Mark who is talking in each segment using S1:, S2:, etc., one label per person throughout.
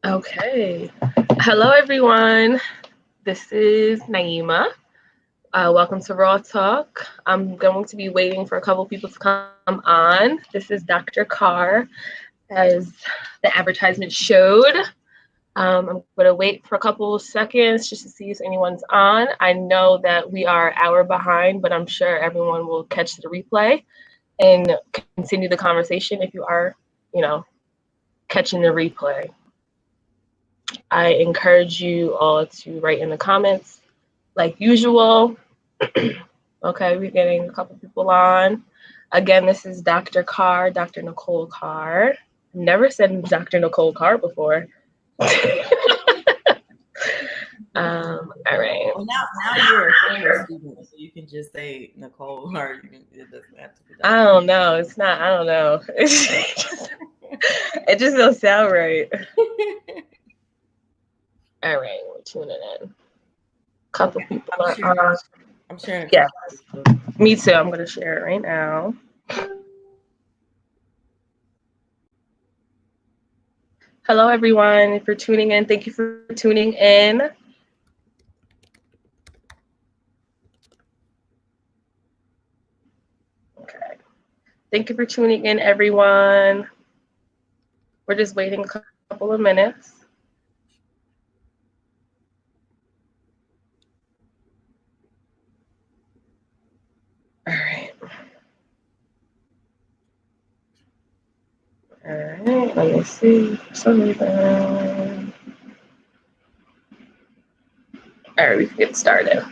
S1: Okay. Hello, everyone. This is Naima. Welcome to Raw Talk. I'm going to be waiting for a couple people to come on. This is Dr. Carr, as the advertisement showed. I'm going to wait for a couple of seconds just to see if anyone's on. I know that we are an hour behind, but I'm sure everyone will catch the replay and continue the conversation if you are, you know, catching the replay. I encourage you all to write in the comments like usual. Okay, we're getting a couple people on. Again, this is Dr. Carr, Dr. Nicole Carr. Never said Dr. Nicole Carr before. All right.
S2: Well, now you're a former student, so you can just say Nicole, or it doesn't have to be
S1: I don't know. It's not. I don't know. It just don't sound right. All right, we're tuning in. Couple people are on.
S2: I'm sharing.
S1: Yeah, me too. I'm gonna share it right now. Hello, everyone. If you're tuning in, thank you for tuning in. Okay. Thank you for tuning in, everyone. We're just waiting a couple of minutes. All right. All right. Let me see. For some reason. All right, we can get started.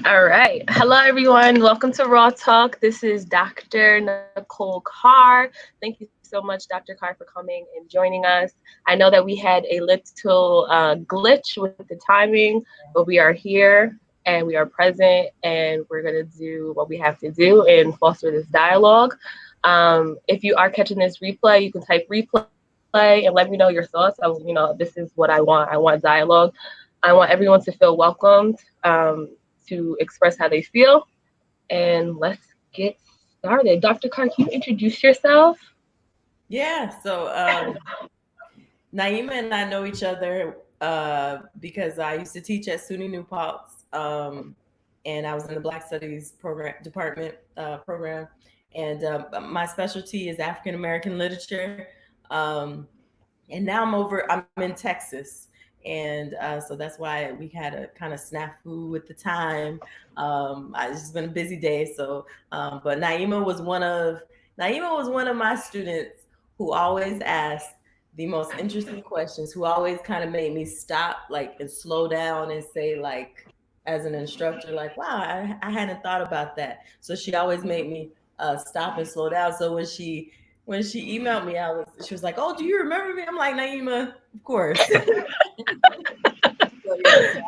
S1: All right. Hello, everyone. Welcome to Raw Talk. This is Dr. Nicole Carr. Thank you so much, Dr. Carr, for coming and joining us. I know that we had a little glitch with the timing, but we are here and we are present and we're going to do what we have to do and foster this dialogue. If you are catching this replay, you can type replay and let me know your thoughts. This is what I want. I want dialogue. I want everyone to feel welcomed, to express how they feel. And let's get started. Dr. Carr, can you introduce yourself?
S2: Yeah. So Naima and I know each other because I used to teach at SUNY New Paltz, and I was in the Black Studies program, and my specialty is African American literature. Um, and now I'm in Texas, and so that's why we had a kind of snafu with the time. It's just been a busy day, so but Naima was one of my students who always asked the most interesting questions, who always kind of made me stop, like, and slow down and say, like, as an instructor, like, wow, I hadn't thought about that. So she always made me stop and slow down. So when she emailed me, she was like, "Oh, do you remember me?" I'm like, "Naima, of course." So yes,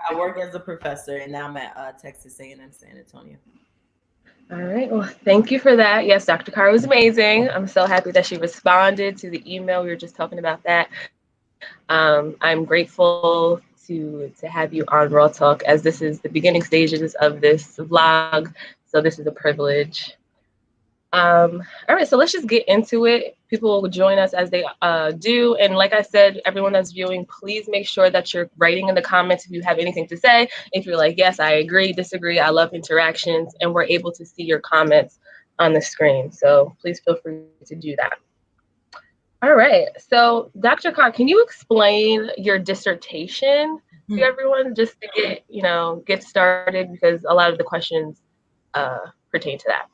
S2: I work as a professor, and now I'm at Texas A&M San Antonio.
S1: All right. Well, thank you for that. Yes, Dr. Carr was amazing. I'm so happy that she responded to the email. We were just talking about that. I'm grateful to have you on Raw Talk, as this is the beginning stages of this vlog. So this is a privilege. All right, so let's just get into it. People will join us as they do. And like I said, everyone that's viewing, please make sure that you're writing in the comments if you have anything to say. If you're like, yes, I agree, disagree, I love interactions, and we're able to see your comments on the screen. So please feel free to do that. All right, so Dr. Carr, can you explain your dissertation to everyone just to get started, because a lot of the questions pertain to that.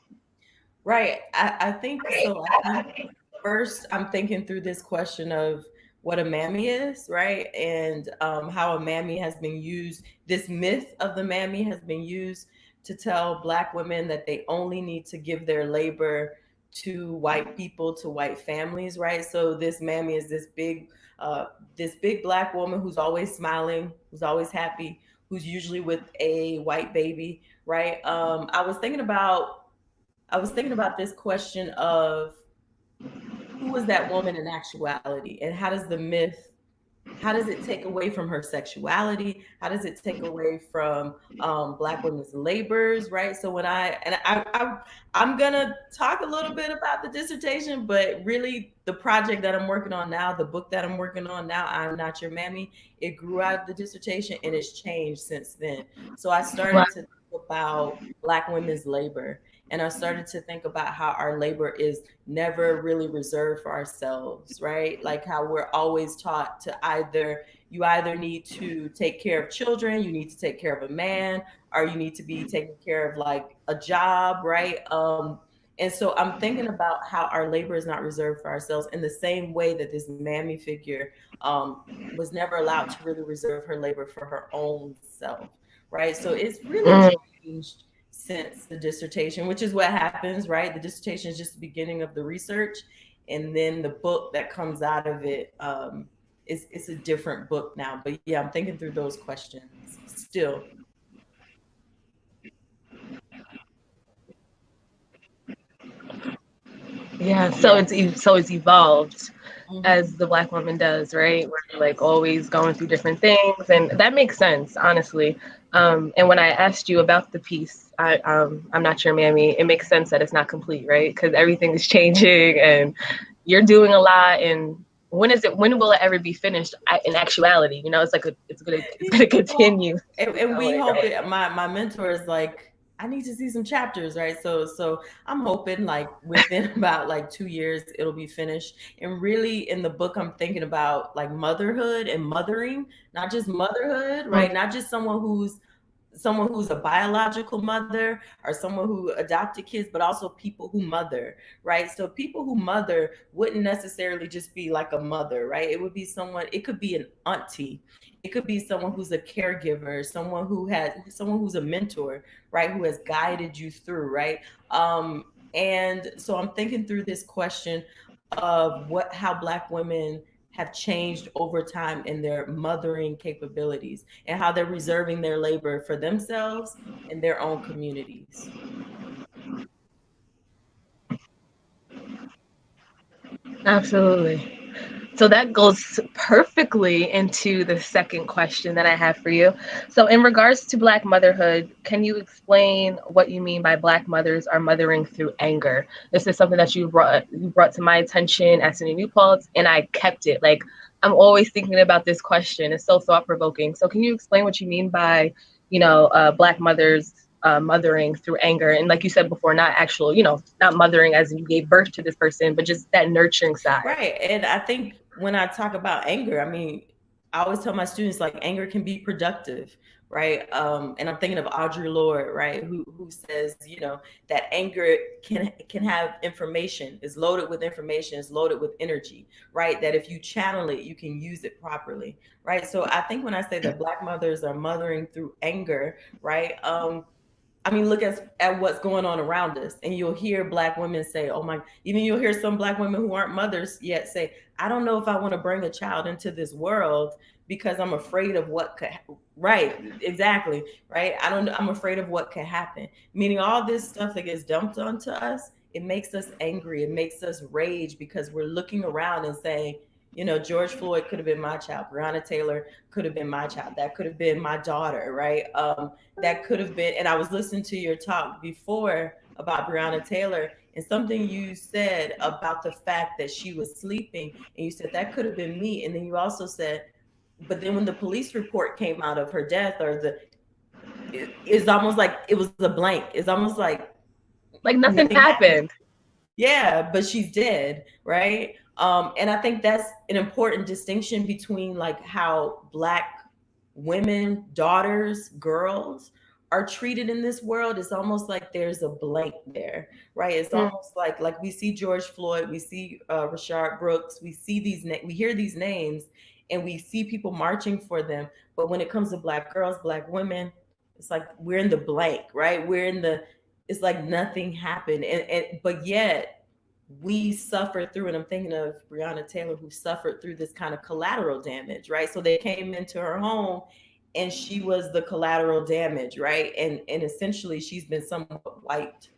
S2: Right. I think so. I think first I'm thinking through this question of what a mammy is, right? And how a mammy has been used, this myth of the mammy has been used to tell Black women that they only need to give their labor to white people, to white families, right? So this mammy is this big Black woman who's always smiling, who's always happy, who's usually with a white baby, right? I was thinking about this question of who is that woman in actuality, and how does the myth how does it take away from her sexuality? How does it take away from Black women's labors, right? So when I'm gonna talk a little bit about the dissertation, but really the project that I'm working on now, the book that I'm working on now, I'm Not Your Mammy, it grew out of the dissertation and it's changed since then. So I
S1: Wow.
S2: started to think about Black women's labor, and I started to think about how our labor is never really reserved for ourselves, right? Like how we're always taught to you either need to take care of children, you need to take care of a man, or you need to be taking care of like a job, right? And so I'm thinking about how our labor is not reserved for ourselves in the same way that this mammy figure was never allowed to really reserve her labor for her own self, right? So it's really
S1: Mm,
S2: changed since the dissertation, which is what happens, right? The dissertation is just the beginning of the research, and then the book that comes out of it is it's a different book now. But yeah, I'm thinking through those questions still.
S1: yeah.
S2: Yes.
S1: So it's evolved
S2: Hmm.
S1: as the Black woman does, right? We're like always going through different things, and that makes sense, honestly. And when I asked you about the piece, I'm Not Your Mammy. It makes sense that it's not complete, right? Because everything is changing, and you're doing a lot. And when is it? When will it ever be finished? In actuality, it's like it's gonna
S2: Well,
S1: continue to keep
S2: and we
S1: going,
S2: hope
S1: right?
S2: it. My mentor is like, I need to see some chapters, right? So I'm hoping like within about like 2 years it'll be finished. And really, in the book, I'm thinking about like motherhood and mothering, not just motherhood,
S1: Mm,
S2: right? Not just someone who's a biological mother or someone who adopted kids, but also people who mother, right? So people who mother wouldn't necessarily just be like a mother, right? It would be someone, it could be an auntie, it could be someone who's a caregiver, someone who's a mentor, right? Who has guided you through, right? And so I'm thinking through this question of how Black women have changed over time in their mothering capabilities and how they're reserving their labor for themselves and their own communities.
S1: absolutely. So that goes perfectly into the second question that I have for you. So, in regards to Black motherhood, can you explain what you mean by Black mothers are mothering through anger? This is something that you brought to my attention at SUNY New Paltz, and I kept it. Like, I'm always thinking about this question. It's so thought provoking. So, can you explain what you mean by, Black mothers mothering through anger? And like you said before, not actual, not mothering as in you gave birth to this person, but just that nurturing side.
S2: Right. And I think when I talk about anger, I mean, I always tell my students like anger can be productive, right? And I'm thinking of Audre Lorde, right, who says, that anger can have information, is loaded with information, is loaded with energy, right? That if you channel it, you can use it properly, right? So I think when I say that Black mothers are mothering through anger, right? I mean, look at what's going on around us, and you'll hear Black women say, "Oh my!" Even you'll hear some Black women who aren't mothers yet say, "I don't know if I want to bring a child into this world because I'm afraid of what could." Right? Exactly. Right? I don't. I'm afraid of what could happen. Meaning, all this stuff that gets dumped onto us, it makes us angry. It makes us rage because we're looking around and saying, George Floyd could have been my child. Breonna Taylor could have been my child. That could have been my daughter. Right? That could have been. And I was listening to your talk before about Breonna Taylor and something you said about the fact that she was sleeping, and you said that could have been me. And then you also said, but then when the police report came out of her death, it's almost like it was a blank. It's almost like
S1: Like nothing
S2: nothing happened.
S1: happened.
S2: Yeah, but she's dead, right? And I think that's an important distinction between like how Black women, daughters, girls are treated in this world. It's almost like there's a blank there, right? It's
S1: Mm,
S2: almost like we see George Floyd, we see Rashard Brooks, we see we hear these names, and we see people marching for them. But when it comes to Black girls, Black women, it's like we're in the blank, right? It's like nothing happened, and but yet we suffered through, and I'm thinking of Breonna Taylor, who suffered through this kind of collateral damage, right? So they came into her home and she was the collateral damage, right? And essentially she's been somewhat wiped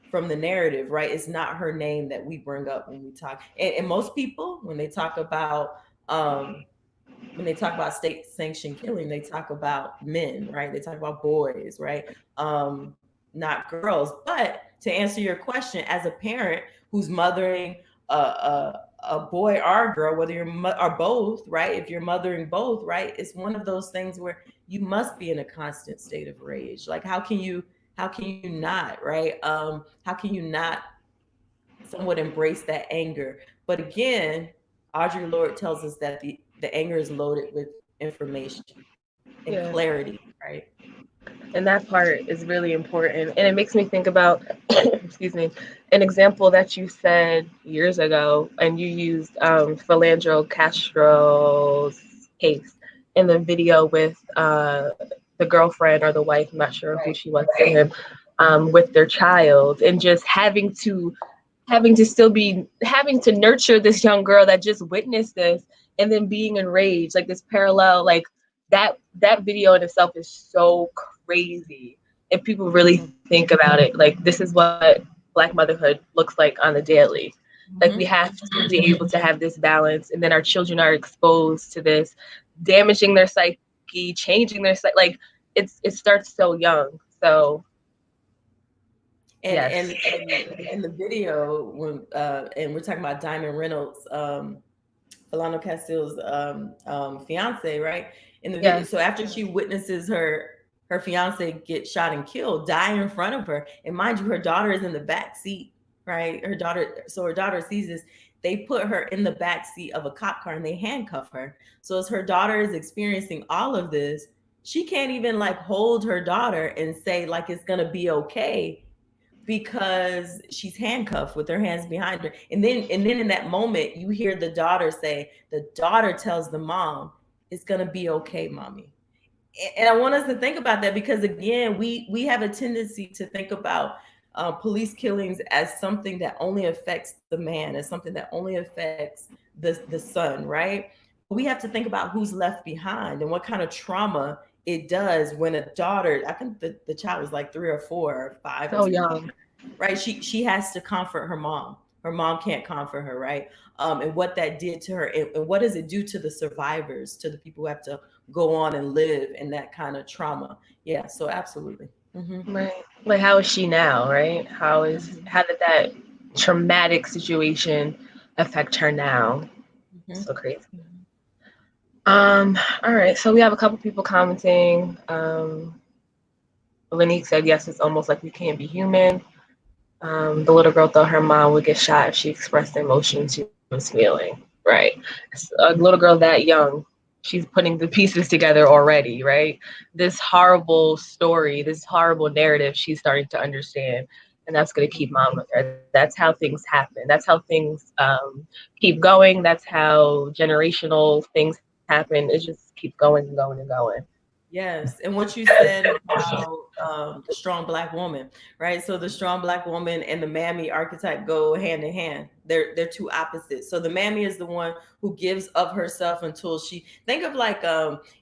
S2: from the narrative, right? It's not her name that we bring up when we talk. And most people, when they talk about when they talk about state sanctioned killing, they talk about men, right? They talk about boys, right? Not girls. But to answer your question, as a parent who's mothering a boy or a girl, whether or both, right? If you're mothering both, right, it's one of those things where you must be in a constant state of rage. Like, how can you not, right? How can you not somewhat embrace that anger? But again, Audre Lorde tells us that the anger is loaded with information and
S1: Yeah.
S2: clarity, right?
S1: And that part is really important. And it makes me think about, excuse me, an example that you said years ago, and you used Philandro Castro's case in the video with the girlfriend or the wife, I'm not sure who
S2: Right.
S1: she was to him, with their child, and just having to still be having to nurture this young girl that just witnessed this, and then being enraged, like this parallel, like that video in itself is so crazy if people really
S2: Mm-hmm.
S1: think about it. Like, this is what Black motherhood looks like on the daily. Like, we
S2: Mm-hmm.
S1: have to be able to have this balance, and then our children are exposed to this, damaging their psyche, changing their psyche. Like, it starts so young. So
S2: And
S1: yes.
S2: and and in the video, when and we're talking about Diamond Reynolds, Philando Castile's fiance, right? In the video,
S1: Yes.
S2: so after she witnesses her fiance get shot and killed, die in front of her, and mind you, her daughter is in the back seat, right? Her daughter sees this. They put her in the back seat of a cop car and they handcuff her. So as her daughter is experiencing all of this, she can't even like hold her daughter and say like it's gonna be okay because she's handcuffed with her hands behind her. And then in that moment you hear the daughter tells the mom, it's going to be okay, mommy. And I want us to think about that, because again, we have a tendency to think about police killings as something that only affects the man, as something that only affects the son, right? But we have to think about who's left behind and what kind of trauma it does when a daughter, I think the child was like 3 or 4 or 5 or
S1: So
S2: something,
S1: young.
S2: right? She has to comfort her mom. Her mom can't comfort her, right? And what that did to her, and what does it do to the survivors, to the people who have to go on and live in that kind of trauma? Yeah, so absolutely. Hmm.
S1: Right. Like, how is she now, right?
S2: Hmm.
S1: How did that traumatic situation affect her now?
S2: Hmm.
S1: So crazy. All right, so we have a couple people commenting. Linique said, yes, it's almost like we can't be human. The little girl thought her mom would get shot if she expressed the emotions she was feeling. Right. A little girl that young, she's putting the pieces together already, right? This horrible story, this horrible narrative, she's starting to understand. And that's going to keep mom with her. That's how things happen. That's how things keep going. That's how generational things happen. It just keeps going and going and going.
S2: Yes, and what you said about the strong black woman, right? So the strong black woman and the mammy archetype go hand in hand. They're two opposites. So the mammy is the one who gives of herself until she, think of like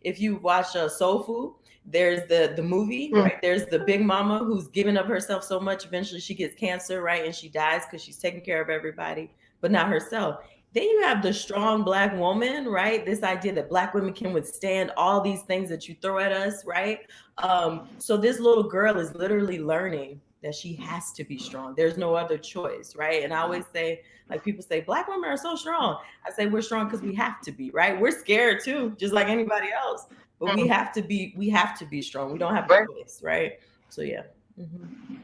S2: if you watch Soul Food, there's the movie,
S1: Mm.
S2: right? There's the big mama who's given of herself so much, eventually she gets cancer, right? And she dies because she's taking care of everybody, but not herself. Then you have the strong black woman, right? This idea that black women can withstand all these things that you throw at us, right? So this little girl is literally learning that she has to be strong. There's no other choice, right? And I always say, like, people say, black women are so strong. I say we're strong because we have to be, right? We're scared too, just like anybody else, but we
S1: Mm.
S2: have to be. We have to be strong. We don't have a
S1: Right.
S2: choice, right? So yeah. Hmm.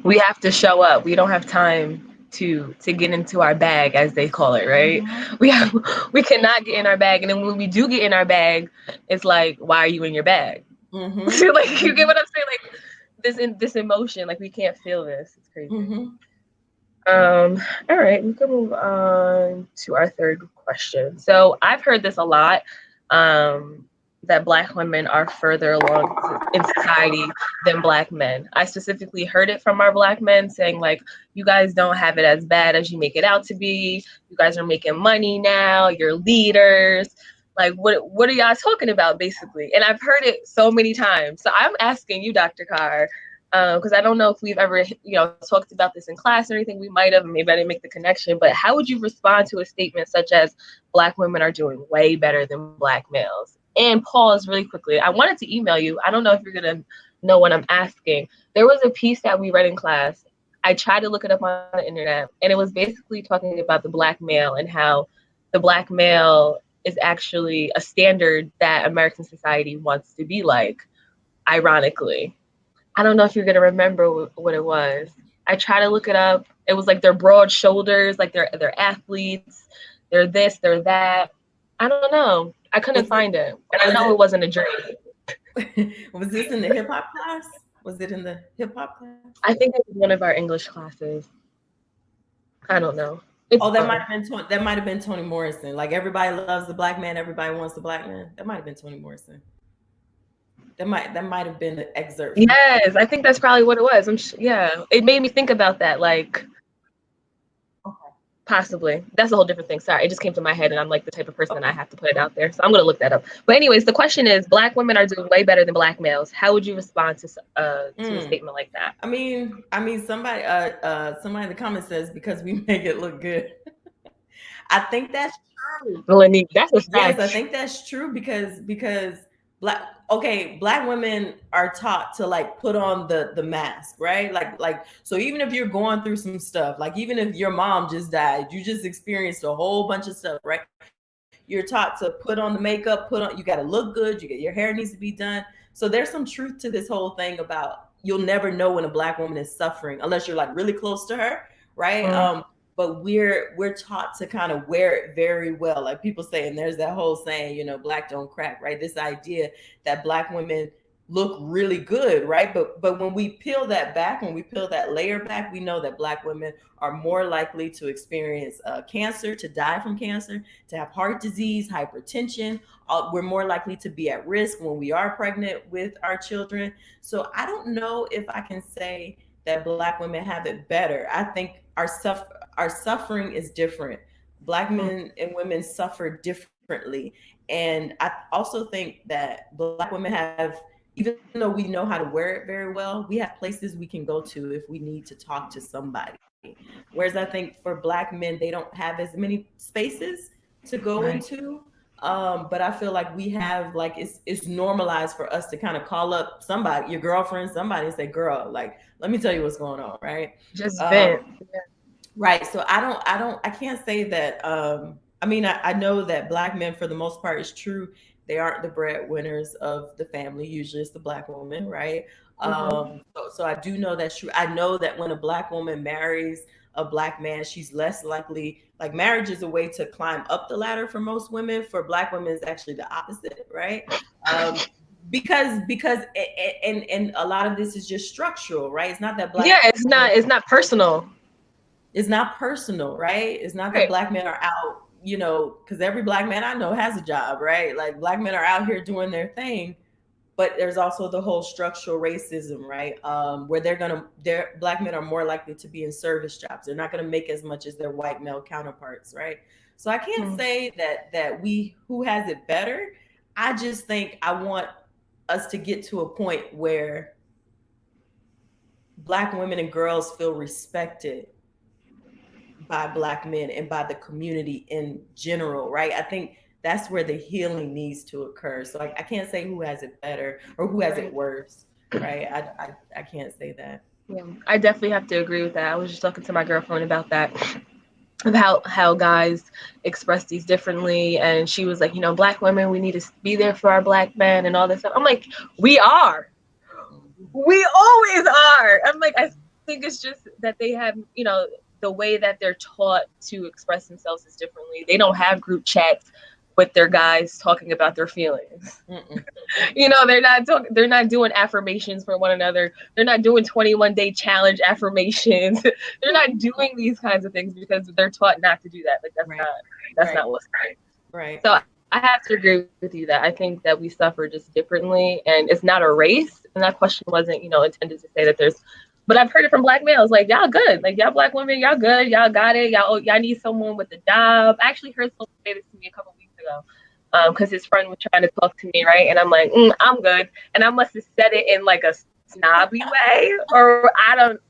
S1: We have to show up. We don't have time to get into our bag, as they call it, right?
S2: Hmm.
S1: We have, we cannot get in our bag, and then when we do get in our bag, it's like, why are you in your bag?
S2: Hmm.
S1: Like, you get what I'm saying? Like, this emotion, like, we can't feel this. It's crazy.
S2: Hmm.
S1: All right, we can move on to our third question. So I've heard this a lot, that Black women are further along in society than Black men. I specifically heard it from our Black men saying, like, you guys don't have it as bad as you make it out to be. You guys are making money now. You're leaders. Like, what are y'all talking about, basically? And I've heard it so many times. So I'm asking you, Dr. Carr, because I don't know if we've ever, talked about this in class or anything. We might have, maybe I didn't make the connection, but how would you respond to a statement such as Black women are doing way better than Black males? And pause really quickly. I wanted to email you. I don't know if you're going to know what I'm asking. There was a piece that we read in class. I tried to look it up on the internet, and it was basically talking about the Black male and how the Black male is actually a standard that American society wants to be like, ironically. I don't know if you're gonna remember what it was. I try to look it up. It was like their broad shoulders, like they're athletes, they're this, they're that. I don't know. I couldn't find it, and I know it wasn't a dream.
S2: Was this in the hip hop class? Was it in the hip hop class?
S1: I think it was one of our English classes. I don't know.
S2: That might have been Toni Morrison. Like everybody loves the Black man, everybody wants the Black man. That might have been Toni Morrison. That might have been an excerpt.
S1: Yes, I think that's probably what it was. Yeah, it made me think about that. Like, possibly. That's a whole different thing. Sorry, it just came to my head, and I'm like the type of person that I have to put it out there. So I'm gonna look that up. But anyways, the question is: Black women are doing way better than Black males. How would you respond to a statement like that?
S2: I mean, somebody in the comments says because we make it look good. I think that's true.
S1: Lanique, that's a fact.
S2: Yes, I think that's true because Black women are taught to like put on the mask, right? Like so even if you're going through some stuff, like even if your mom just died, you just experienced a whole bunch of stuff, right? You're taught to put on the makeup, you got to look good, your hair needs to be done. So there's some truth to this whole thing about you'll never know when a Black woman is suffering unless you're like really close to her, right? But we're taught to kind of wear it very well. Like people say, and there's that whole saying, Black don't crack, right? This idea that Black women look really good, right? But when we peel that back, when we peel that layer back, we know that Black women are more likely to experience cancer, to die from cancer, to have heart disease, hypertension. We're more likely to be at risk when we are pregnant with our children. So I don't know if I can say that Black women have it better. I think our suffering is different. Black men and women suffer differently. And I also think that Black women have, even though we know how to wear it very well, we have places we can go to if we need to talk to somebody. Whereas I think for Black men, they don't have as many spaces to go into. But I feel like we have, like, it's normalized for us to kind of call up somebody, your girlfriend, somebody, and say, girl, like, let me tell you what's going on, right?
S1: Just vent.
S2: Right. So I can't say that. I mean, I know that Black men, for the most part, is true. They aren't the breadwinners of the family. Usually it's the Black woman, right? So I do know that's true. I know that when a Black woman marries a Black man, she's less likely, like marriage is a way to climb up the ladder for most women. For Black women, it's actually the opposite, right? Because and a lot of this is just structural, right? It's not that Black.
S1: Yeah, it's not personal.
S2: It's not personal, right? It's not that Black men are out, because every Black man I know has a job, right? Like Black men are out here doing their thing, but there's also the whole structural racism, right? Where Black men are more likely to be in service jobs. They're not gonna make as much as their white male counterparts, right? So I can't say that who has it better. I just think I want us to get to a point where Black women and girls feel respected by Black men and by the community in general, right? I think that's where the healing needs to occur. So I can't say who has it better or who has it worse, right? I can't say that.
S1: Yeah, I definitely have to agree with that. I was just talking to my girlfriend about that, about how guys express these differently, and she was like, Black women, we need to be there for our Black men and all this stuff. I'm like, we always are. I'm like, I think it's just that they have, the way that they're taught to express themselves is differently. They don't have group chats with their guys talking about their feelings. They're not doing affirmations for one another. They're not doing 21-day challenge affirmations. They're not doing these kinds of things because they're taught not to do that. Like that's not what's right.
S2: Right.
S1: So I have to agree with you that I think that we suffer just differently, and it's not a race. And that question wasn't, intended to say that there's. But I've heard it from Black males, like, y'all good. Like, y'all Black women, y'all good. Y'all got it. Y'all need someone with a job. I actually heard someone say this to me a couple weeks ago because his friend was trying to talk to me, right? And I'm like, I'm good. And I must have said it in like a snobby way, or I don't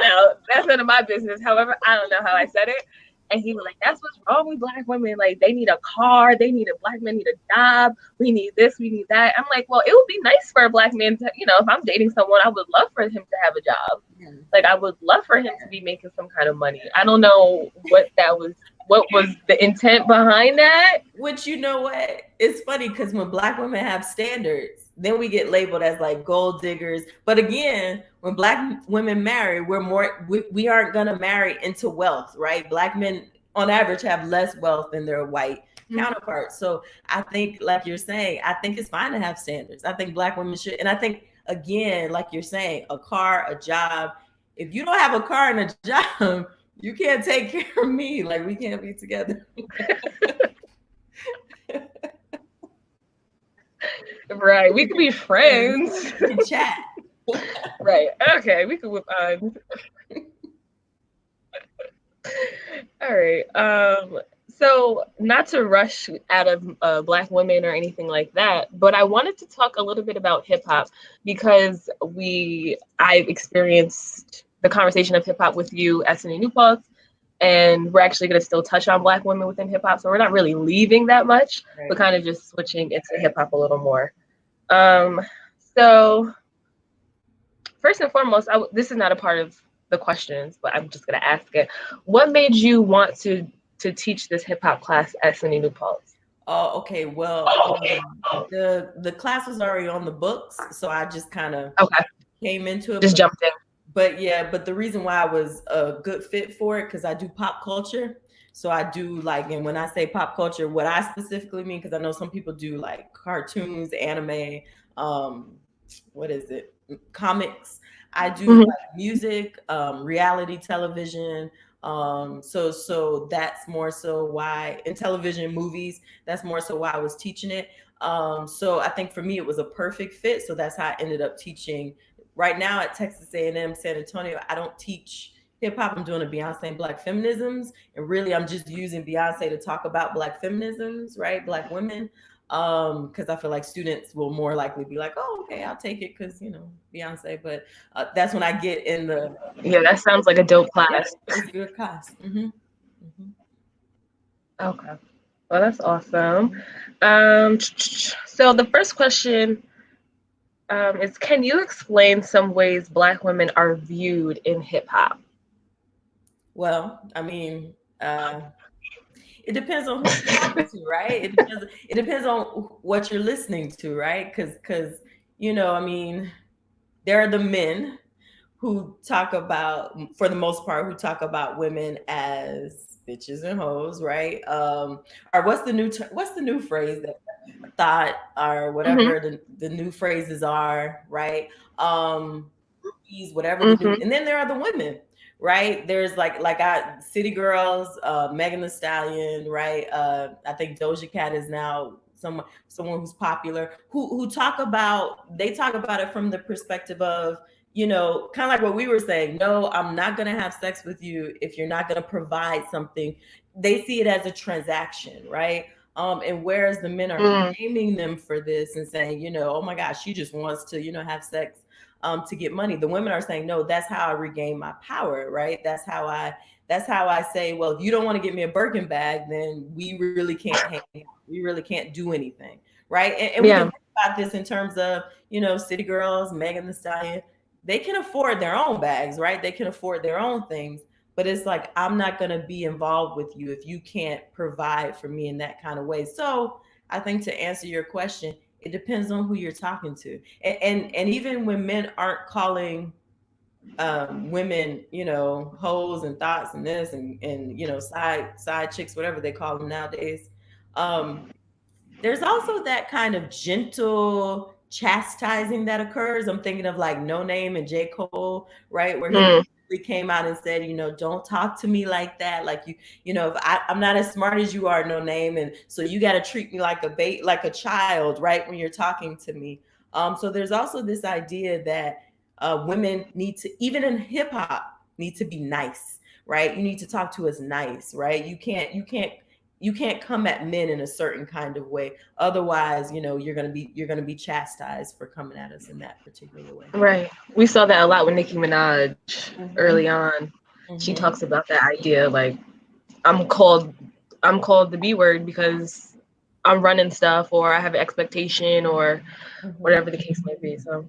S1: know. That's none of my business. However, I don't know how I said it. And he was like, "That's what's wrong with black women. Like, they need a car. They need a black men need a job. We need this. We need that." I'm like, "Well, it would be nice for a black man to, if I'm dating someone, I would love for him to have a job. Like, I would love for him to be making some kind of money." I don't know what was the intent behind that.
S2: Which, you know what? It's funny because when black women have standards, then we get labeled as like gold diggers. But again, when black women marry, we aren't gonna marry into wealth, right? Black men on average have less wealth than their white counterparts. So I think, like you're saying, I think it's fine to have standards. I think black women should, and I think again, like you're saying, a car, a job. If you don't have a car and a job, you can't take care of me. Like, we can't be together.
S1: Right. We could be friends.
S2: We can chat.
S1: Right. Okay. We could move on. All right. So not to rush out of Black women or anything like that, but I wanted to talk a little bit about hip hop because I've experienced the conversation of hip hop with you at SUNY New Paltz, and we're actually going to still touch on Black women within hip hop. So we're not really leaving that much, right, but kind of just switching into hip hop a little more. So first and foremost, this is not a part of the questions, but I'm just going to ask it. What made you want to teach this hip hop class at SUNY New Paltz?
S2: Oh, okay. Well, the class was already on the books, so I just kind of came into it.
S1: Just jumped in.
S2: But the reason why I was a good fit for it, because I do pop culture. So I do like, and when I say pop culture, what I specifically mean, because I know some people do like cartoons, anime, what is it? Comics. I do like music, reality television. So that's more so why, in television, movies, that's more so why I was teaching it. So I think for me, it was a perfect fit. So that's how I ended up teaching. Right now at Texas A&M San Antonio, I don't teach hip hop. I'm doing a Beyonce and Black feminisms. And really, I'm just using Beyonce to talk about Black feminisms, right? Black women. Because I feel like students will more likely be like, "Oh, okay, I'll take it," because Beyonce. But that's when I get in the
S1: that sounds like a dope class.
S2: Yeah, it's a good class.
S1: Okay, well, that's awesome. So the first question is: can you explain some ways Black women are viewed in hip hop?
S2: Well, I mean, it depends on who you're talking to, right? It depends on what you're listening to, right? Because I mean, there are the men who talk about, for the most part, who talk about women as bitches and hoes, right? Or what's the new phrase that thought, or whatever the new phrases are, right? Whatever the new, and then there are the women. Right, there's like City Girls, Megan Thee Stallion, right? I think Doja Cat is now someone who's popular, who talk about it from the perspective of, kind of like what we were saying. No, I'm not gonna have sex with you if you're not gonna provide something. They see it as a transaction, right? And whereas the men are shaming them for this and saying, oh my gosh, she just wants to, have sex to get money. The women are saying, no, that's how I regain my power, right? That's how I say, well, if you don't want to get me a Birkin bag, then we really can't hang out. We really can't do anything, right? And we can think about this in terms of, City Girls, Megan Thee Stallion. They can afford their own bags, right? They can afford their own things. But it's like, I'm not going to be involved with you if you can't provide for me in that kind of way. So I think, to answer your question, it depends on who you're talking to. And even when men aren't calling women, hoes and thoughts and this and side chicks, whatever they call them nowadays, there's also that kind of gentle chastising that occurs. I'm thinking of like No Name and J. Cole, right? Where he came out and said, don't talk to me like that. Like if I'm not as smart as you are, No Name. And so you got to treat me like a child, right? When you're talking to me. So there's also this idea that women need to, even in hip hop, need to be nice, right? You need to talk to us nice, right? You can't you can't come at men in a certain kind of way. Otherwise, you're gonna be chastised for coming at us in that particular way.
S1: Right. We saw that a lot with Nicki Minaj early
S2: Mm-hmm.
S1: on. She
S2: Mm-hmm.
S1: talks about that idea like I'm called I'm called the B word because I'm running stuff or I have an expectation or
S2: Mm-hmm.
S1: whatever the case may be. So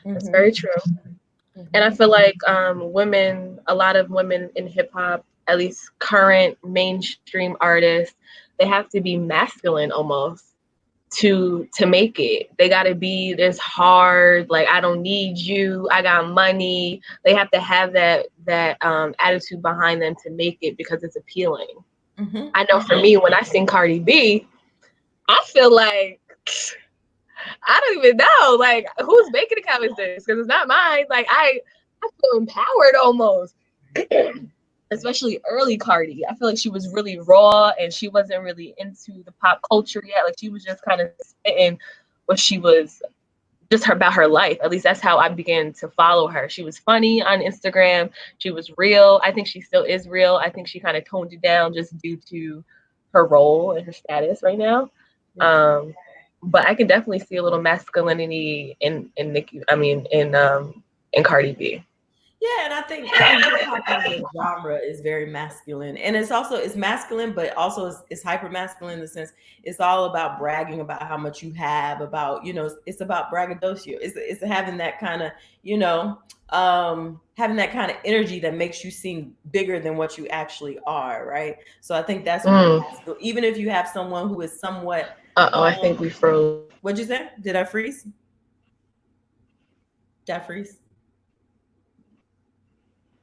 S1: that's
S2: Mm-hmm.
S1: very true. And I
S2: Mm-hmm.
S1: feel like women, a lot of women in hip hop, at least current mainstream artists, they have to be masculine almost to make it. They got to be this hard, like I don't need you, I got money. They have to have that attitude behind them to make it because it's appealing.
S2: Mm-hmm.
S1: I know for me, when I sing Cardi B, I feel like I don't even know, like whose bank account is this? Because it's not mine. Like I feel empowered almost. Especially early Cardi. I feel like she was really raw and she wasn't really into the pop culture yet. Like she was just kind of spitting what she was just her about her life. At least that's how I began to follow her. She was funny on Instagram. She was real. I think she still is real. I think she kind of toned it down just due to her role and her status right now.
S2: Yeah.
S1: But I can definitely see a little masculinity in Nicki. I mean, in Cardi B.
S2: Yeah, and I think hip hop as a genre is very masculine, and it's masculine, but also it's hyper masculine in the sense it's all about bragging about how much you have, about it's about braggadocio. It's having that kind of having that kind of energy that makes you seem bigger than what you actually are, right? So I think that's what
S1: Mm.
S2: even if you have someone who is somewhat
S1: I think we froze.
S2: what'd you say? Did I freeze? Did I freeze?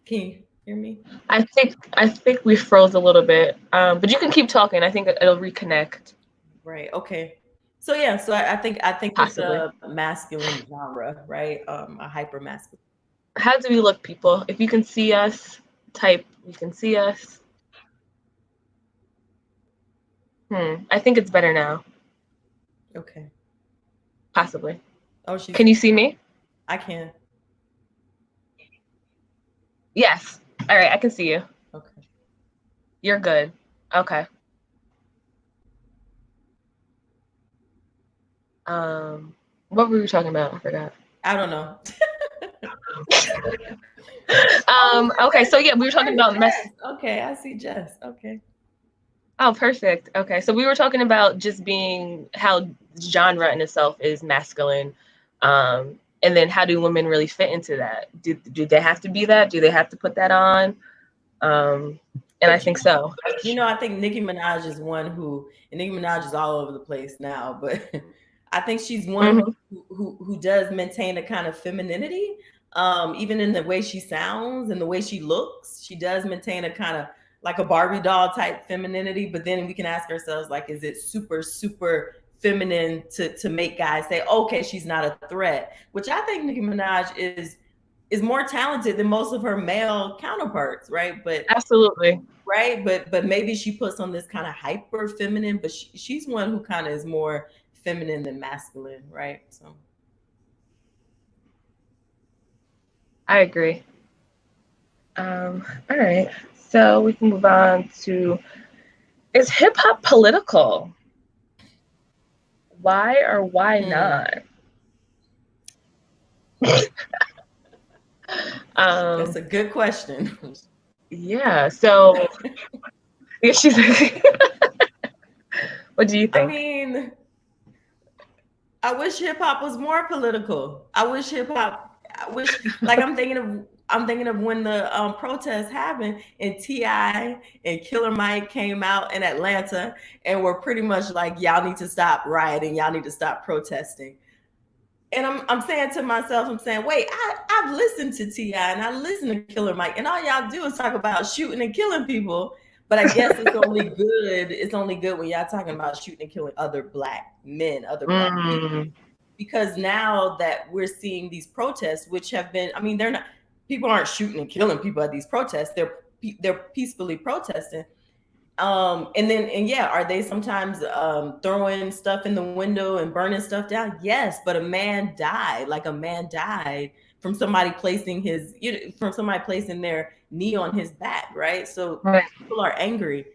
S2: Can you hear me?
S1: I think we froze a little bit. But you can keep talking. I think it'll reconnect.
S2: Right. Okay. So yeah. So I think it's
S1: Possibly.
S2: a masculine genre, right? A hyper masculine.
S1: How do we look, people? If you can see us, type you can see us. I think it's better now.
S2: Okay.
S1: Possibly.
S2: Oh, she's.
S1: Can you see me?
S2: I can.
S1: Yes. All right, I can see you.
S2: Okay.
S1: You're good. Okay. What were we talking about? I forgot.
S2: I don't know.
S1: Okay, so yeah, we were talking
S2: Where's
S1: about
S2: Jess? Okay, I see Jess. Okay.
S1: Oh, perfect. Okay, so we were talking about just being how genre in itself is masculine, and then how do women really fit into that? Do they have to be that? Do they have to put that on? And I
S2: But
S1: think so.
S2: I think Nicki Minaj is one who, and Nicki Minaj is all over the place now, but I think she's one
S1: Hmm.
S2: who does maintain a kind of femininity, even in the way she sounds and the way she looks. She does maintain a kind of like a Barbie doll type femininity, but then we can ask ourselves, like, is it super super feminine to make guys say, okay, she's not a threat? Which I think Nicki Minaj is more talented than most of her male counterparts, right? But
S1: Absolutely.
S2: right, but maybe she puts on this kind of hyper feminine, but she's one who kind of is more feminine than masculine, right? So
S1: I agree. All right, so we can move on to, is hip hop political? Why or why
S2: hmm,
S1: not?
S2: that's
S1: um,
S2: a good question.
S1: yeah. So yeah, she's. What do you
S2: I
S1: think?
S2: mean, I wish hip hop was more political. I wish hip hop. I wish, like, I'm thinking of when the protests happened and Ti and Killer Mike came out in Atlanta and were pretty much like, y'all need to stop rioting, y'all need to stop protesting. And I'm saying to myself, I'm saying, wait, I've listened to Ti and I listened to Killer Mike, and all y'all do is talk about shooting and killing people. But I guess it's only good. It's only good when y'all talking about shooting and killing other black men, other black people,
S1: Mm,
S2: because now that we're seeing these protests, which have been, I mean, they're not, people aren't shooting and killing people at these protests. They're peacefully protesting. And yeah, are they sometimes throwing stuff in the window and burning stuff down? Yes, but a man died. Like, a man died from somebody placing from somebody placing their knee on his back, right? So
S1: right.
S2: people are angry,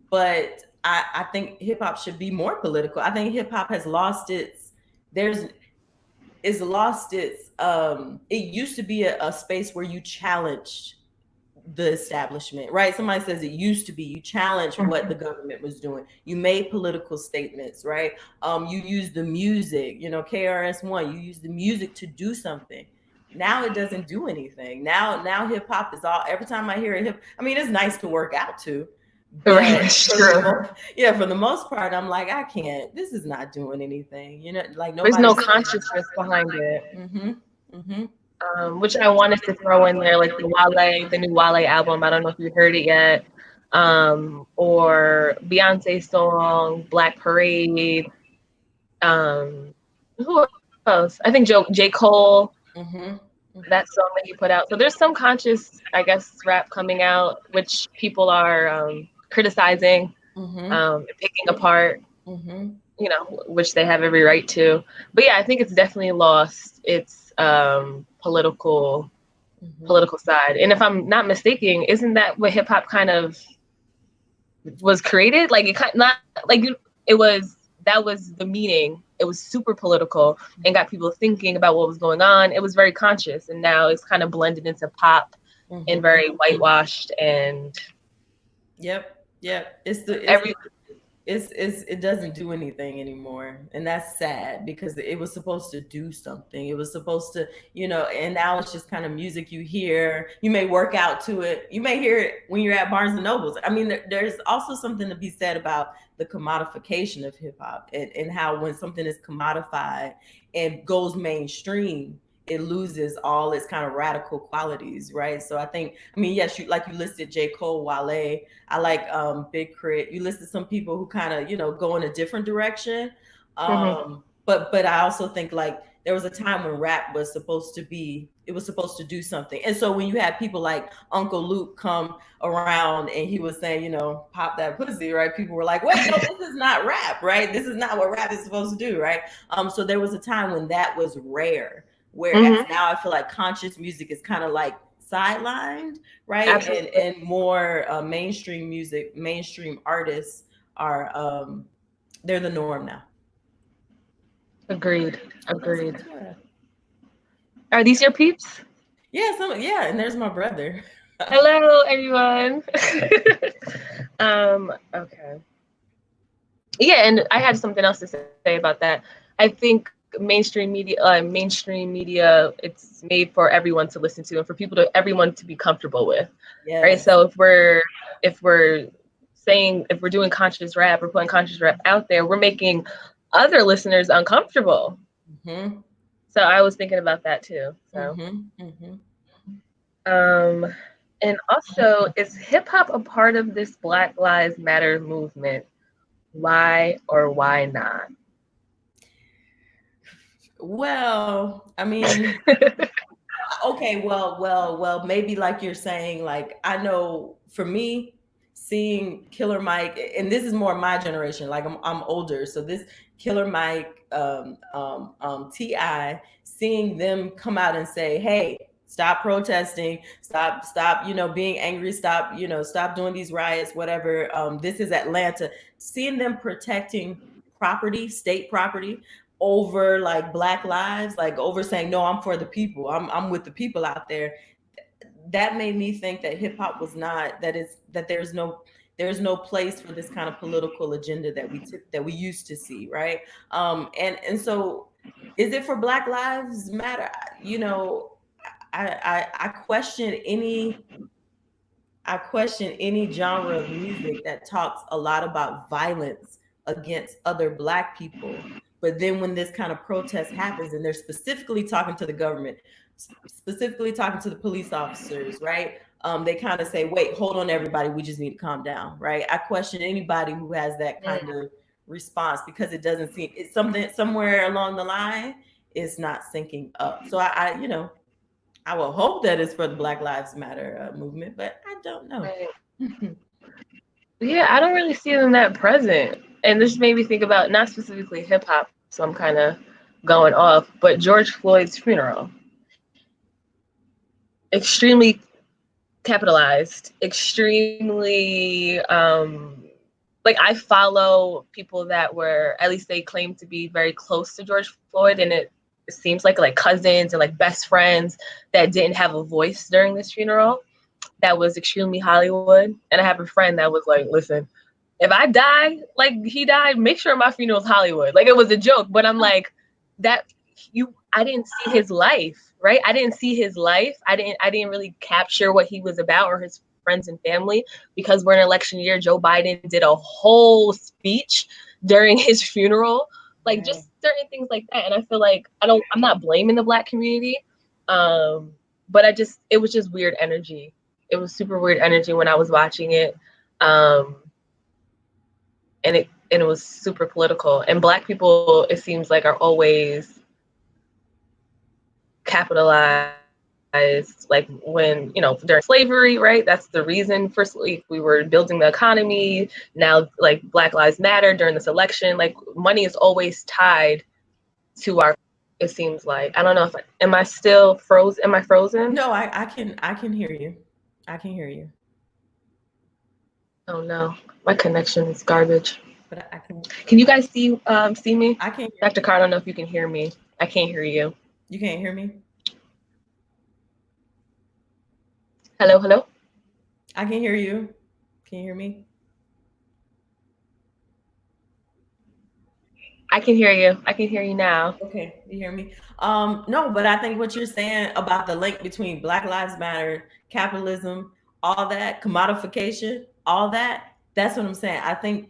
S2: but I think hip hop should be more political. I think hip hop has lost its there's is lost its it used to be a space where you challenged the establishment, right? Somebody says it used to be you challenged what the government was doing. You made political statements, right? You used the music, you know, KRS-One, you used the music to do something. Now it doesn't do anything. Now hip hop is all every time I hear a hip, I mean, it's nice to work out to,
S1: Right,
S2: but
S1: that's true.
S2: for the most part, I'm like, I can't. This is not doing anything. You know, like
S1: There's no
S2: nobody's.
S1: consciousness behind it.
S2: Mm-hmm. Mm-hmm.
S1: Which I wanted to throw in there, like the new Wale album. I don't know if you heard it yet. Or Beyonce's song Black Parade. Who else? I think J. Cole.
S2: Mm-hmm.
S1: That song that he put out. So there's some conscious, I guess, rap coming out, which people are criticizing, picking apart.
S2: Mm-hmm.
S1: You know, which they have every right to. But yeah, I think it's definitely lost its political side. And if I'm not mistaken, isn't that what hip hop kind of was created? Like it kind not like it was that was the meaning. It was super political and got people thinking about what was going on. It was very conscious, and now it's kind of blended into pop and very whitewashed and
S2: Yep. It doesn't do anything anymore, and that's sad because it was supposed to do something. It was supposed to, you know, and now it's just kind of music you hear. You may work out to it. You may hear it when you're at Barnes and Nobles. I mean, there's also something to be said about the commodification of hip hop and how when something is commodified and goes mainstream, it loses all its kind of radical qualities, right? So I think, I mean, yes, you listed J. Cole, Wale. I like Big Crit. You listed some people who kind of, you know, go in a different direction. But I also think like there was a time when rap was supposed to do something. And so when you had people like Uncle Luke come around and he was saying, you know, pop that pussy, right? People were like, wait, no, this is not rap, right? This is not what rap is supposed to do, right? So there was a time when that was rare. Whereas now I feel like conscious music is kind of like sidelined, right? And more mainstream music, mainstream artists are they're the norm now.
S1: Agreed. Are these your peeps?
S2: Yeah, and there's my brother.
S1: Hello, everyone. Okay. Yeah, and I had something else to say about that. I think mainstream media, it's made for everyone to listen to and for everyone to be comfortable with. Yes. Right. So if we're doing conscious rap, we're putting conscious rap out there, we're making other listeners uncomfortable. So I was thinking about that too. So. And also, is hip hop a part of this Black Lives Matter movement? Why or why not?
S2: Well, I mean, okay, well, maybe like you're saying, like I know for me, seeing Killer Mike, and this is more my generation. Like I'm older, so this Killer Mike, Ti, seeing them come out and say, "Hey, stop protesting, stop, you know, being angry, stop, you know, stop doing these riots, whatever." This is Atlanta. Seeing them protecting property, state property, over like Black lives, like over saying, no, I'm for the people. I'm with the people out there. That made me think that hip hop was not, that there's no place for this kind of political agenda that we used to see, right? And so is it for Black Lives Matter? You know, I question any genre of music that talks a lot about violence against other Black people. But then when this kind of protest happens and they're specifically talking to the government, specifically talking to the police officers, right? They kind of say, wait, hold on, everybody, we just need to calm down, right? I question anybody who has that kind of response because it doesn't seem, it's something somewhere along the line is not syncing up. So I you know, I will hope that it's for the Black Lives Matter movement, but I don't know.
S1: Right. Yeah, I don't really see them that present. And this made me think about not specifically hip hop, so I'm kind of going off, but George Floyd's funeral. Extremely capitalized, extremely like I follow people that were, at least they claim to be very close to George Floyd, and it seems like cousins and like best friends that didn't have a voice during this funeral. That was extremely Hollywood. And I have a friend that was like, listen, if I die like he died, make sure my funeral's Hollywood. Like, it was a joke, but I'm like, that I didn't see his life, right? I didn't see his life. I didn't really capture what he was about or his friends and family, because we're in election year. Joe Biden did a whole speech during his funeral, like
S2: Right.
S1: just certain things like that. And I feel like I'm not blaming the Black community, but it was just weird energy. It was super weird energy when I was watching it, and it was super political. And Black people, it seems like, are always capitalized, like when, during slavery, right? That's the reason for we were building the economy. Now, like, Black Lives Matter during this election, like money is always tied to our, it seems like. I don't know if am I still frozen? Am I frozen?
S2: No, I can hear you. I can hear you.
S1: Oh no, my connection is garbage.
S2: But I can.
S1: Can you guys see me?
S2: I can.
S1: Dr. Carr, I don't know if you can hear me. I can't hear you.
S2: You can't hear me.
S1: Hello, hello.
S2: I can hear you. Can you hear me?
S1: I can hear you. I can hear you now.
S2: Okay, you hear me? No, but I think what you're saying about the link between Black Lives Matter, capitalism, all that, commodification, all that, that's what I'm saying. I think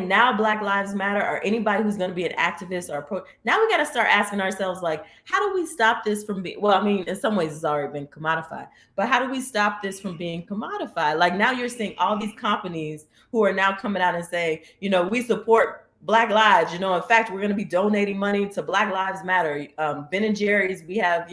S2: now Black Lives Matter, or anybody who's going to be an activist or now we got to start asking ourselves, like, how do we stop this from being, well, I mean, in some ways it's already been commodified, but how do we stop this from being commodified? Like, now you're seeing all these companies who are now coming out and saying, we support Black lives. In fact, we're going to be donating money to Black Lives Matter. Ben and Jerry's, we have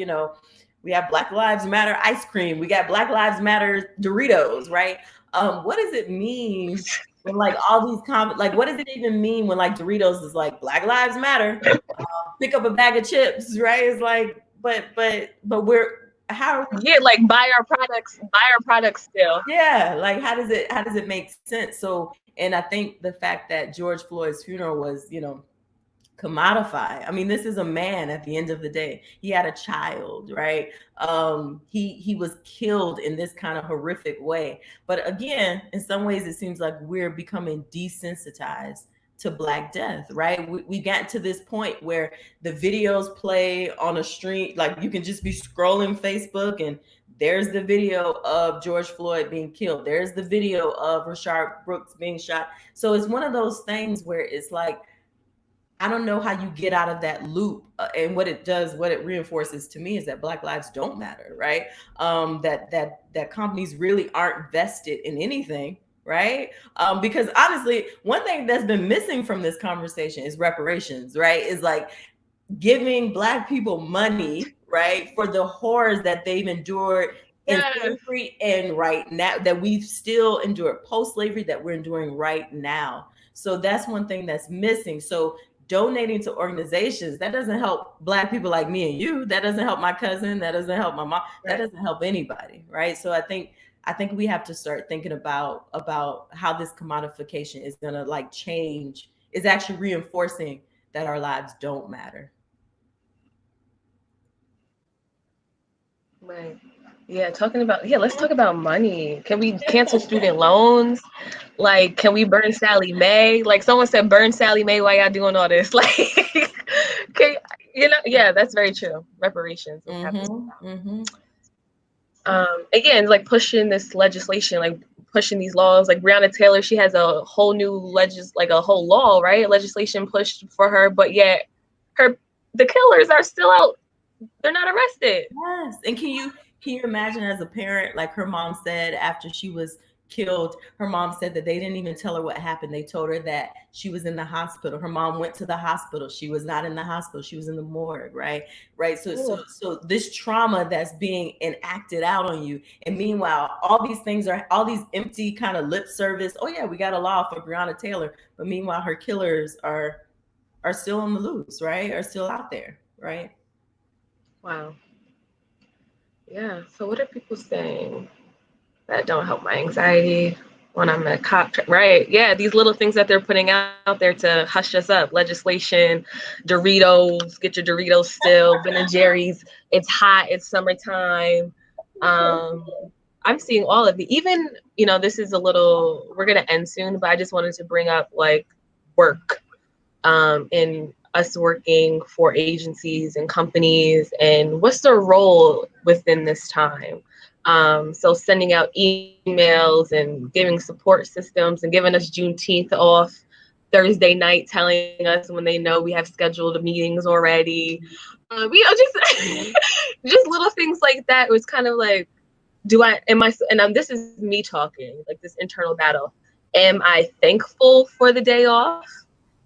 S2: Black Lives Matter ice cream. We got Black Lives Matter Doritos, right? What does it mean when, like, all these like, what does it even mean when, like, Doritos is like Black Lives Matter? Pick up a bag of chips, right? It's like, but we're, how are we,
S1: Yeah, like buy our products still.
S2: yeah, like, how does it make sense? So, and I think the fact that George Floyd's funeral was, commodified. I mean, this is a man at the end of the day. He had a child, right? He was killed in this kind of horrific way. But again, in some ways, it seems like we're becoming desensitized to Black death, right? We got to this point where the videos play on a stream, like you can just be scrolling Facebook and there's the video of George Floyd being killed. There's the video of Rashard Brooks being shot. So it's one of those things where it's like, I don't know how you get out of that loop. And what it reinforces to me is that Black lives don't matter, right? That companies really aren't vested in anything, right? Because honestly, one thing that's been missing from this conversation is reparations, right? Is like giving Black people money, right, for the horrors that they've endured in slavery, and right now that we've still endured post-slavery, that we're enduring right now. So that's one thing that's missing. So donating to organizations, that doesn't help Black people like me and you. That doesn't help my cousin. That doesn't help my mom. That doesn't help anybody, right? So I think we have to start thinking about how this commodification is gonna, like, change, is actually reinforcing that our lives don't matter.
S1: Right. Yeah, let's talk about money. Can we cancel student loans? Like, can we burn Sally Mae? Like, someone said, burn Sally Mae while y'all doing all this. Like, yeah, that's very true. Reparations. Again, like pushing this legislation, like pushing these laws. Like Breonna Taylor, she has a whole new a whole law, right? Legislation pushed for her, but yet the killers are still out. They're not arrested.
S2: Yes. And can you imagine, as a parent, like her mom said after she was killed, her mom said that they didn't even tell her what happened. They told her that she was in the hospital. Her mom went to the hospital. She was not in the hospital. She was in the morgue, right? So this trauma that's being enacted out on you. And meanwhile, all these empty kind of lip service. Oh yeah, we got a law for Breonna Taylor. But meanwhile, her killers are still on the loose, right? Are still out there, right?
S1: Wow. Yeah. So what are people saying? That don't help my anxiety. when I'm at cop, right? Yeah, these little things that they're putting out there to hush us up. Legislation, Doritos, get your Doritos still, Ben and Jerry's. It's hot. It's summertime. Um, I'm seeing all of it. Even, this is a little. We're gonna end soon, but I just wanted to bring up like work, and us working for agencies and companies, and what's their role within this time. So sending out emails and giving support systems and giving us Juneteenth off Thursday night, telling us when they know we have scheduled meetings already. Just just little things like that. It was kind of like, this is me talking, like this internal battle. Am I thankful for the day off?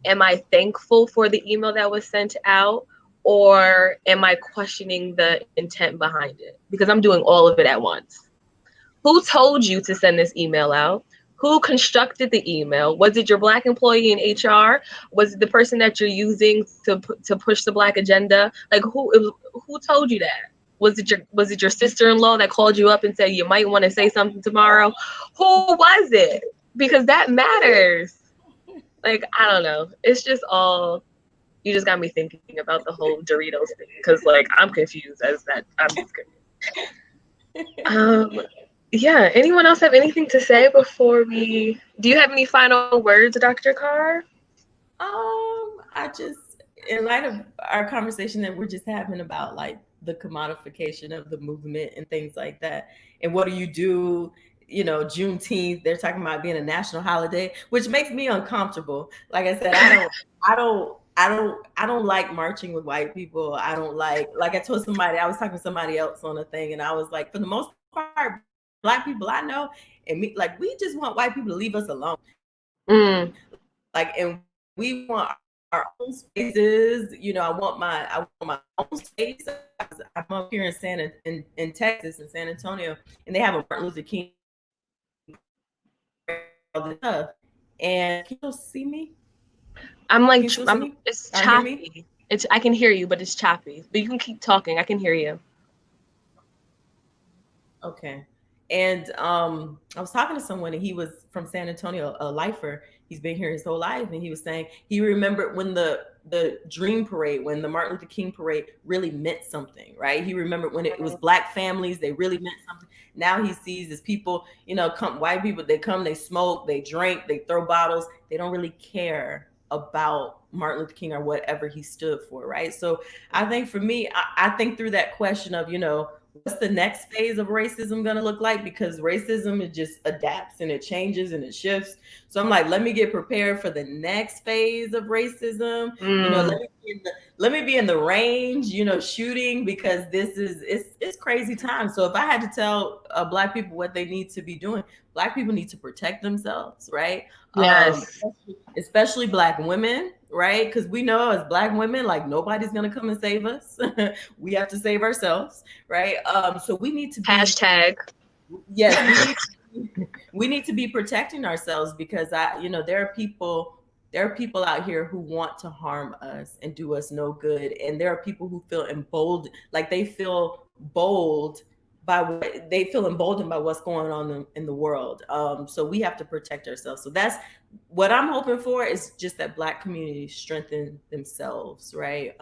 S1: Am I thankful for the email that was sent out? Or am I questioning the intent behind it? Because I'm doing all of it at once. Who told you to send this email out? Who constructed the email? Was it your Black employee in HR? Was it the person that you're using to push the Black agenda? Like who told you that? Was it your sister-in-law that called you up and said you might want to say something tomorrow? Who was it? Because that matters. Like, I don't know. It's just all, you just got me thinking about the whole Doritos thing. Because, like, I'm confused as that. I'm just confused. Yeah. Anyone else have anything to say before we? Do you have any final words, Dr. Carr?
S2: I just, in light of our conversation that we're just having about like the commodification of the movement and things like that, and what do you do? Juneteenth, they're talking about being a national holiday, which makes me uncomfortable. Like I said, I don't like marching with white people. I don't like I told somebody, I was talking to somebody else on a thing, and I was like, for the most part, Black people I know, and me, like, we just want white people to leave us alone. Like, and we want our own spaces. I want my own space. I'm up here in Texas, in San Antonio, and they have a Martin Luther King. And can you see me?
S1: I'm like, it's choppy. I can hear you, but it's choppy. But you can keep talking. I can hear you.
S2: Okay. And I was talking to someone, and he was from San Antonio, a lifer. He's been here his whole life, and he was saying he remembered when the Dream Parade, when the Martin Luther King Parade really meant something, right? He remembered when it was Black families, they really meant something. Now he sees as people, come, white people, they come, they smoke, they drink, they throw bottles. They don't really care about Martin Luther King or whatever he stood for, right? So I think for me, I think through that question of, what's the next phase of racism going to look like? Because racism, it just adapts and it changes and it shifts. So I'm like, let me get prepared for the next phase of racism. Let me be in the range, shooting, because it's crazy time. So if I had to tell Black people what they need to be doing, Black people need to protect themselves, right?
S1: Yes.
S2: Especially Black women, right? Because we know as Black women, like, nobody's gonna come and save us. We have to save ourselves, right? So we need to be
S1: hashtag.
S2: Yes, we need to be protecting ourselves, because there are people out here who want to harm us and do us no good, and there are people who feel emboldened, like they feel emboldened by what's going on in the world. So we have to protect ourselves. So that's what I'm hoping for, is just that Black communities strengthen themselves, right?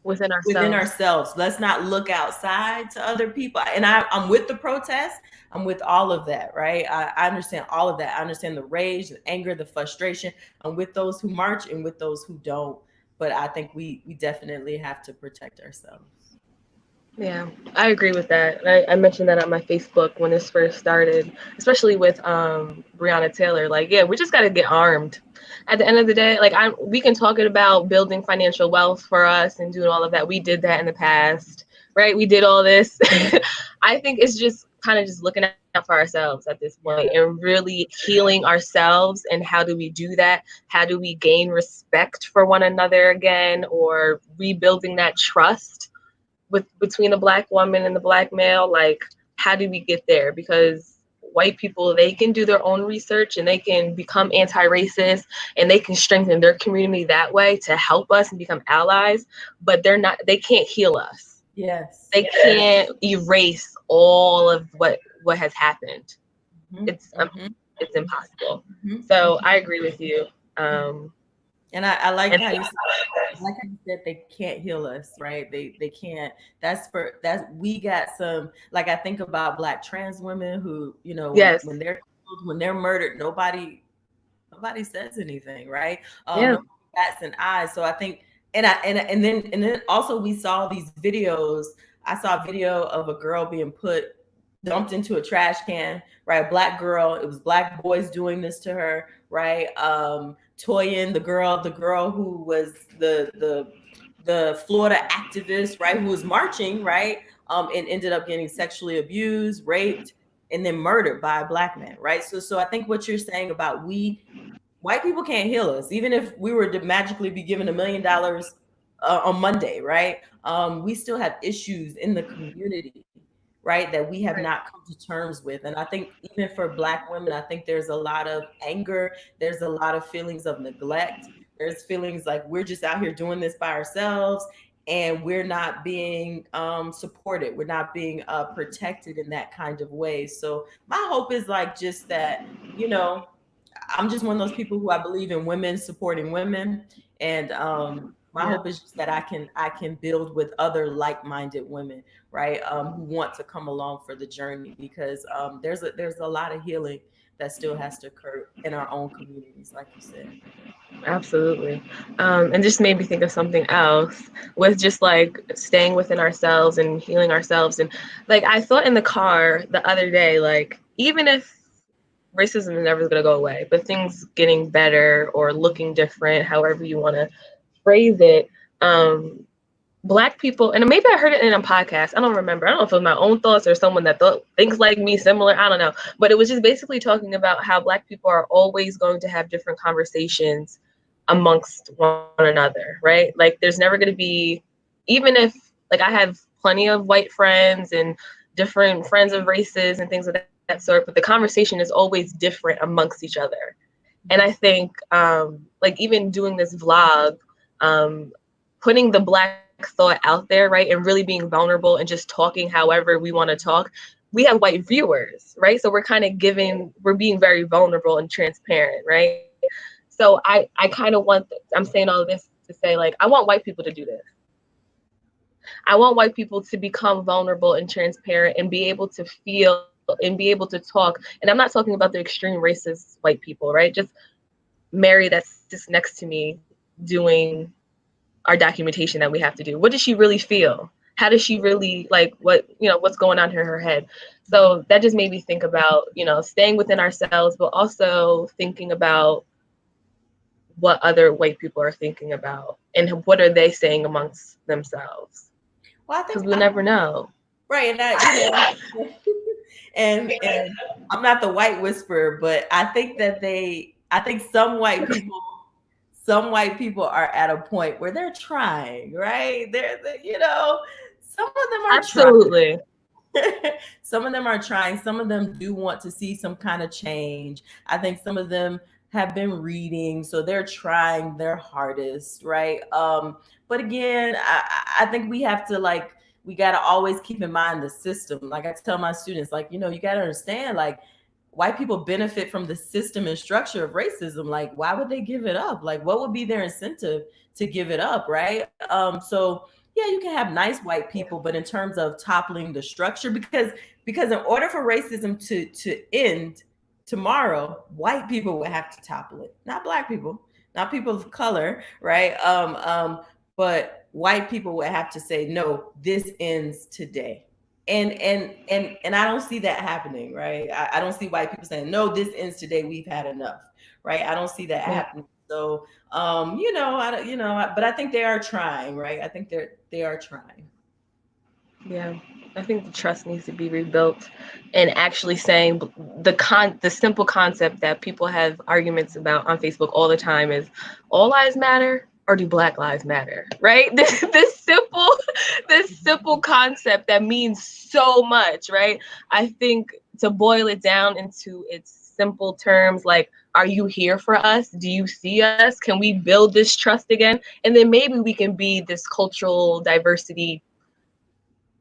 S1: Within
S2: ourselves. Let's not look outside to other people. And I'm with the protest. I'm with all of that, right? I understand all of that. I understand the rage, the anger, the frustration. I'm with those who march and with those who don't. But I think we definitely have to protect ourselves.
S1: Yeah, I agree with that. I mentioned that on my Facebook when this first started, especially with Breonna Taylor. Like, yeah, we just got to get armed. At the end of the day, like, we can talk about building financial wealth for us and doing all of that. We did that in the past, right? We did all this. I think it's just kind of just looking out for ourselves at this point and really healing ourselves. And how do we do that? How do we gain respect for one another again, or rebuilding that trust between the Black woman and the Black male? Like, how do we get there? Because white people, they can do their own research and they can become anti-racist and they can strengthen their community that way to help us and become allies, but they can't heal us.
S2: Yes.
S1: They can't erase all of what has happened. It's it's impossible.
S2: Mm-hmm.
S1: So I agree with you.
S2: And I like
S1: And
S2: how you like how you said they can't heal us, right? They can't. That's we got some, like, I think about Black trans women who,
S1: yes,
S2: when they're killed, when they're murdered, nobody says anything, right?
S1: yeah,
S2: Nobody bats an eye. So I think, and then also we saw these videos. I saw a video of a girl being dumped into a trash can, right? A Black girl. It was Black boys doing this to her, right? Toyin, the girl who was the Florida activist, right? Who was marching, right? And ended up getting sexually abused, raped, and then murdered by a Black man, right? So I think what you're saying about white people can't heal us, even if we were to magically be given $1 million on Monday, right? We still have issues in the community, right, that we have
S1: right.
S2: not come to terms with. And I think even for Black women, I think there's a lot of anger, there's a lot of feelings of neglect, there's feelings like we're just out here doing this by ourselves, and we're not being supported, we're not being protected in that kind of way. So my hope is like just that, you know, I'm just one of those people who I believe in women supporting women, and my
S1: Yeah,
S2: hope is just that I can build with other like-minded women, right? Who want to come along for the journey, because there's a lot of healing that still has to occur in our own communities, like you said.
S1: absolutely. And just made me think of something else with just like staying within ourselves and healing ourselves. And like I thought in the car the other day, like even if racism is never going to go away, but things getting better or looking different, however you want to phrase it, um, Black people, and maybe I heard it in a podcast. I don't remember. I don't know if it was my own thoughts or someone that thinks like me, similar. I don't know. But it was just basically talking about how Black people are always going to have different conversations amongst one another, right? Like there's never going to be, even if like I have plenty of white friends and different friends of races and things of that sort, but the conversation is always different amongst each other. And I think like even doing this vlog, um, putting the Black thought out there, right, and really being vulnerable and just talking however we want to talk, we have white viewers, right? So we're being very vulnerable and transparent, right? So I kind of I'm saying all of this to say, like, I want white people to do this. I want white people to become vulnerable and transparent and be able to feel and be able to talk. And I'm not talking about the extreme racist white people, right? Just Mary that's just next to me doing our documentation that we have to do. What does she really feel? How does she really like what's going on in her head? So that just made me think about, staying within ourselves, but also thinking about what other white people are thinking about and what are they saying amongst themselves.
S2: Well,
S1: Because we'll never know.
S2: right, and and I'm not the white whisperer, but I think some white people are at a point where they're trying, right? Some of them are trying.
S1: Absolutely.
S2: Some of them are trying. Some of them do want to see some kind of change. I think some of them have been reading, so they're trying their hardest, right? But again, I think we have to we got to always keep in mind the system. Like I tell my students, you got to understand, white people benefit from the system and structure of racism. Like, why would they give it up? Like, what would be their incentive to give it up, right? So yeah, you can have nice white people, but in terms of toppling the structure, because in order for racism to end tomorrow, white people would have to topple it, not Black people, not people of color, right? But white people would have to say, no, this ends today. And I don't see that happening, right? I don't see white people saying, no, this ends today, we've had enough, right? I don't see that
S1: Yeah.
S2: happening. So I don't, but I think they are trying, right? I think they are trying.
S1: Yeah. I think the trust needs to be rebuilt, and actually saying the simple concept that people have arguments about on Facebook all the time is, all lives matter or do Black lives matter, right? This simple concept that means so much, right? I think to boil it down into its simple terms, like, are you here for us? Do you see us? Can we build this trust again? And then maybe we can be this cultural diversity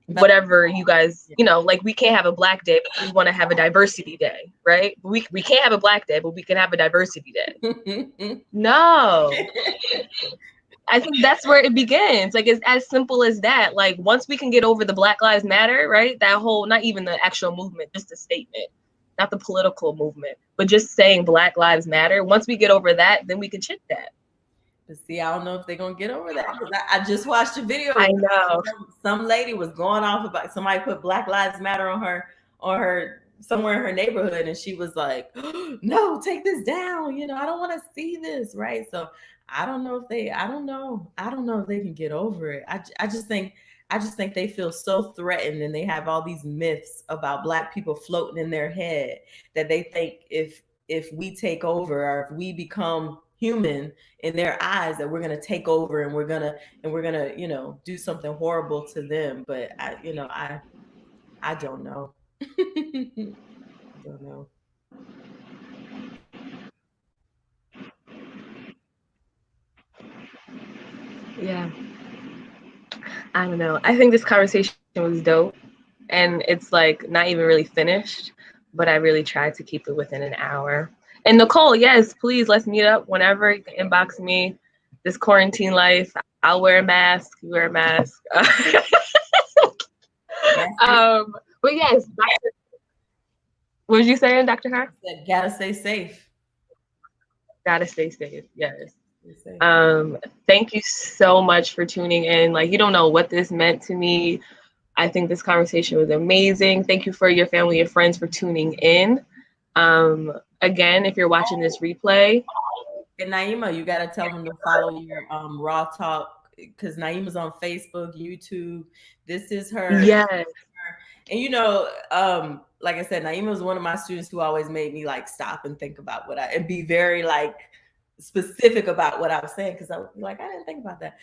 S1: whatever you guys, you know, like we can't have a Black day, but we want to have a diversity day, right? We can't have a Black day, but we can have a diversity day. No. I think that's where it begins. Like, it's as simple as that. Like, once we can get over the Black Lives Matter, right? That whole, not even the actual movement, just a statement, not the political movement, but just saying Black Lives Matter. Once we get over that, then we can chit that.
S2: But see, I don't know if they're gonna get over that, because I just watched a video.
S1: I know.
S2: Some lady was going off about somebody put Black Lives Matter on her somewhere in her neighborhood, and she was like, oh, "No, take this down. You know, I don't want to see this." Right? So I don't know if they. I don't know if they can get over it. I just think. I just think they feel so threatened, and they have all these myths about Black people floating in their head, that they think if we take over, or if we become human in their eyes, that we're going to take over, and we're going to you know, do something horrible to them. But I don't know. I don't know.
S1: Yeah. I don't know. I think this conversation was dope, and it's like not even really finished, but I really tried to keep it within an hour. And Nicole, yes, please, let's meet up whenever. You can inbox me. This quarantine life, I'll wear a mask. You wear a mask. But yes, what was you saying, Dr. Carr?
S2: Gotta stay safe.
S1: Gotta stay safe. Yes. Thank you so much for tuning in. Like, you don't know what this meant to me. I think this conversation was amazing. Thank you for your family and friends for tuning in. Again, if you're watching this replay.
S2: And Naima, you got to tell them to follow your Raw Talk, because Naima's on Facebook, YouTube. This is her.
S1: Yes.
S2: And you know, like I said, Naima was one of my students who always made me like stop and think about and be very like specific about what I was saying, because I was like, I didn't think about that.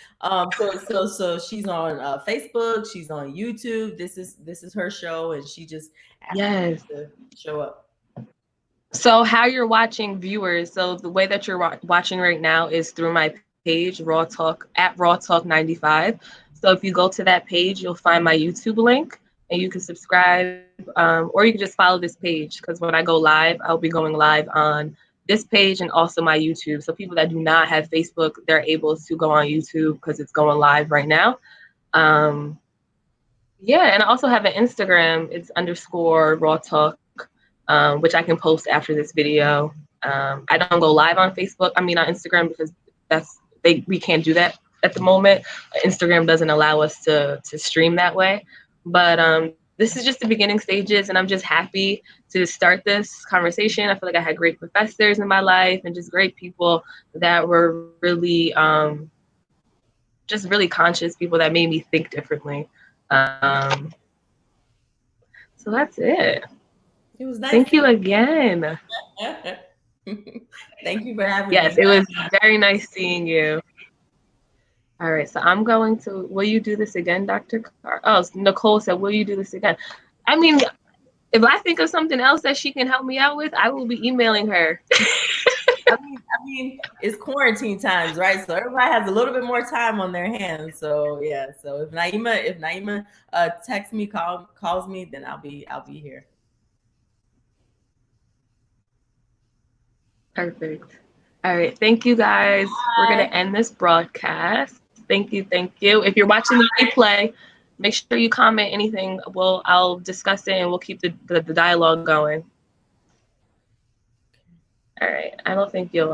S2: So she's on Facebook, she's on YouTube. This is her show, and she just
S1: yes
S2: to show up.
S1: So how you're watching, viewers, so the way that you're watching right now is through my page, Raw Talk, at Raw Talk 95. So if you go to that page, you'll find my YouTube link, and you can subscribe, or you can just follow this page, because when I go live, I'll be going live on this page and also my YouTube. So people that do not have Facebook, they're able to go on YouTube because it's going live right now. Yeah, and I also have an Instagram. It's _ Raw Talk, which I can post after this video. I don't go live on Facebook. I mean, on Instagram, because we can't do that at the moment. Instagram doesn't allow us to stream that way. But this is just the beginning stages, and I'm just happy to start this conversation. I feel like I had great professors in my life, and just great people that were really, just really conscious people that made me think differently. So that's it.
S2: It was nice.
S1: Thank you again.
S2: Thank you for having me.
S1: Yes, it was very nice seeing you. All right, so I'm going to, will you do this again, Dr. Carr? Oh, Nicole said, will you do this again? I mean, if I think of something else that she can help me out with, I will be emailing her.
S2: I mean, it's quarantine times, right? So everybody has a little bit more time on their hands. So yeah. So if Naima texts me, calls me, then I'll be here.
S1: Perfect. All right. Thank you, guys. Bye. We're going to end this broadcast. Thank you. Thank you. If you're watching the replay, make sure you comment anything. I'll discuss it, and we'll keep the dialogue going. All right. I don't think you'll